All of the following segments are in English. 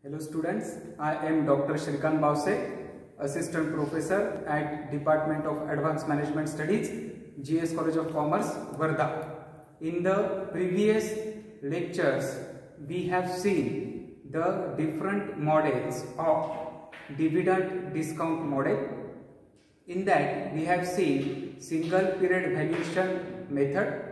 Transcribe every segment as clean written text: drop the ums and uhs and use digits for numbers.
Hello students, I am Dr. Shrikant Bavse, Assistant Professor at Department of Advanced Management Studies, GS College of Commerce, Varda. In the previous lectures, we have seen the different models of dividend discount model. In that, we have seen single period valuation method,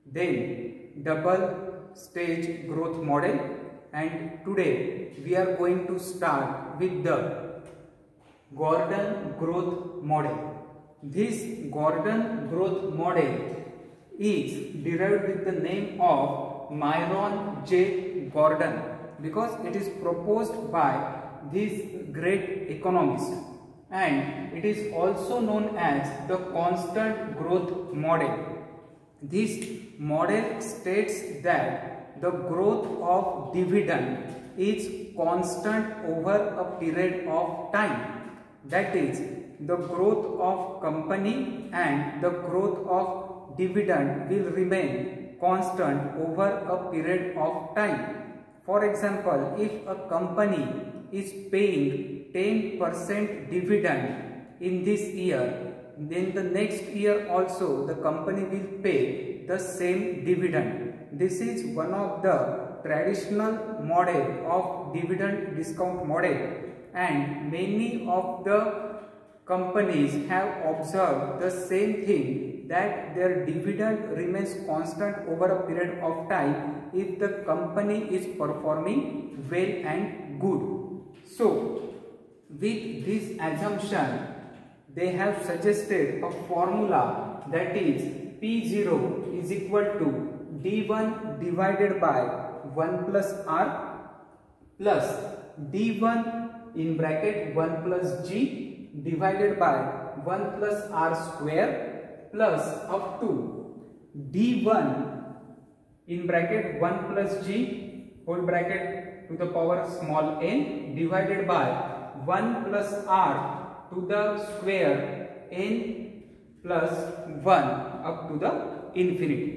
then double stage growth model, and today we are going to start with the Gordon growth model. This Gordon growth model is derived with the name of Myron J. Gordon because it is proposed by this great economist, and it is also known as the constant growth model. This model states that the growth of dividend is constant over a period of time. That is, the growth of company and the growth of dividend will remain constant over a period of time. For example, if a company is paying 10% dividend in this year, then the next year also the company will pay the same dividend. This is one of the traditional model of dividend discount model, and many of the companies have observed the same thing, that their dividend remains constant over a period of time if the company is performing well and good. So, with this assumption, they have suggested a formula, that is P0 is equal to D1 divided by 1 plus R plus D1 in bracket 1 plus G divided by 1 plus R square plus up to D1 in bracket 1 plus G whole bracket to the power small n divided by 1 plus R to the square n plus 1 up to the infinity.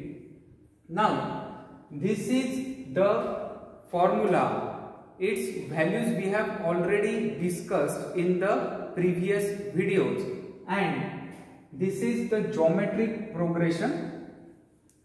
Now, this is the formula. Its values we have already discussed in the previous videos, and this is the geometric progression.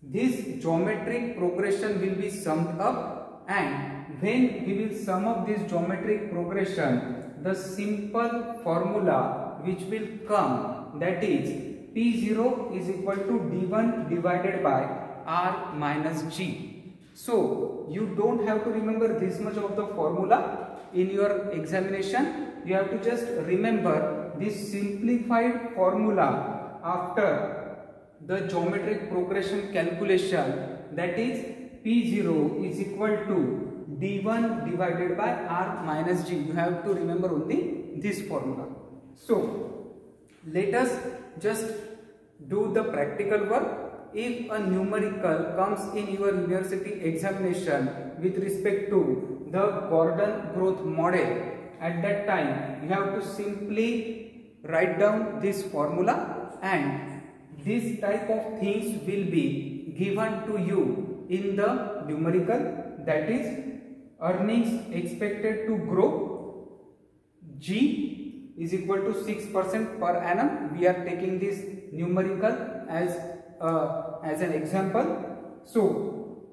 This geometric progression will be summed up, and when we will sum up this geometric progression, the simple formula which will come, that is P0 is equal to D1 divided by R minus G. So, you don't have to remember this much of the formula in your examination. You have to just remember this simplified formula after the geometric progression calculation, that is P0 is equal to D1 divided by R minus G. You have to remember only this formula. So, let us just do the practical work. If a numerical comes in your university examination with respect to the Gordon growth model, at that time you have to simply write down this formula, and this type of things will be given to you in the numerical, that is earnings expected to grow, G is equal to 6% per annum. We are taking this numerical as an example. So,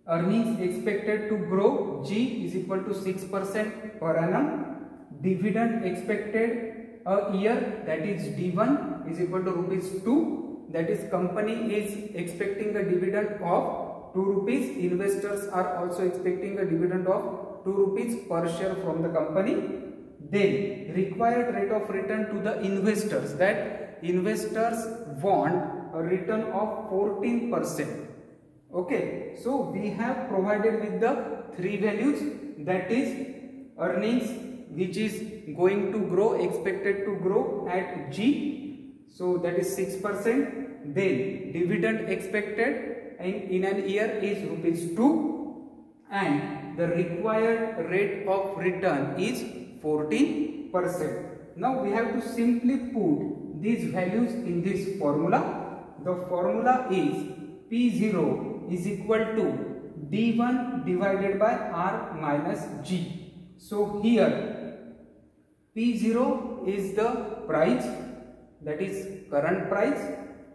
earnings expected to grow, G is equal to 6% per annum. Dividend expected a year, that is D1 is equal to rupees 2. That is, company is expecting a dividend of 2 rupees. Investors are also expecting a dividend of 2 rupees per share from the company. Then, required rate of return to the investors, that investors want a return of 14%. Okay, so we have provided with the three values, that is earnings which is going to grow, expected to grow at G, so that is 6%. Then dividend expected in an year is rupees 2, and the required rate of return is 14%. Now we have to simply put these values in this formula. The formula is P0 is equal to D1 divided by R minus G. So here P0 is the price, that is current price,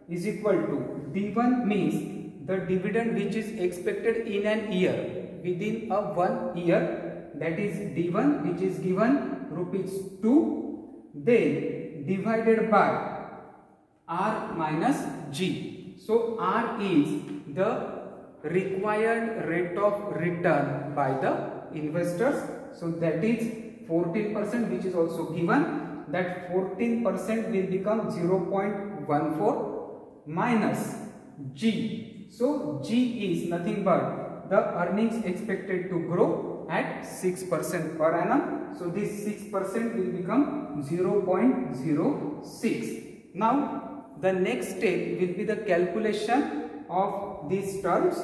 is equal to D1 means the dividend which is expected in an year, within a 1 year, that is D1, which is given rupees 2, then divided by R minus G. So R is the required rate of return by the investors. So that is 14%, which is also given. That 14% will become 0.14 minus G. So G is nothing but the earnings expected to grow at 6% per annum. So this 6% will become 0.06. Now the next step will be the calculation of these terms.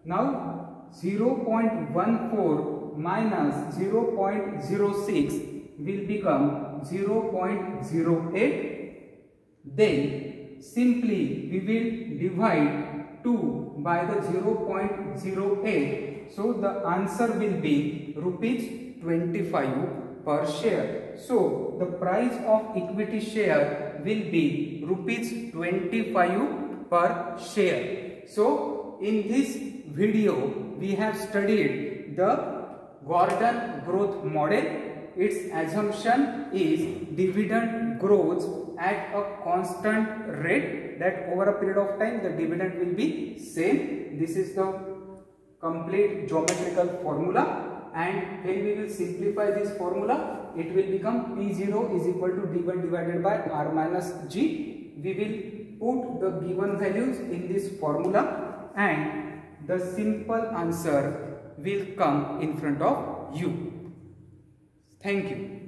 Now 0.14 minus 0.06 will become 0.08. Then simply we will divide 2 by the 0.08. So the answer will be rupees 25 per share. So the price of equity share will be rupees 25 per share. So in this video we have studied the Gordon growth model. Its assumption is dividend grows at a constant rate, that over a period of time the dividend will be same. This is the complete geometrical formula, and when we will simplify this formula, it will become P0 is equal to D1 divided by R minus G. We will put the given values in this formula and the simple answer will come in front of you. Thank you.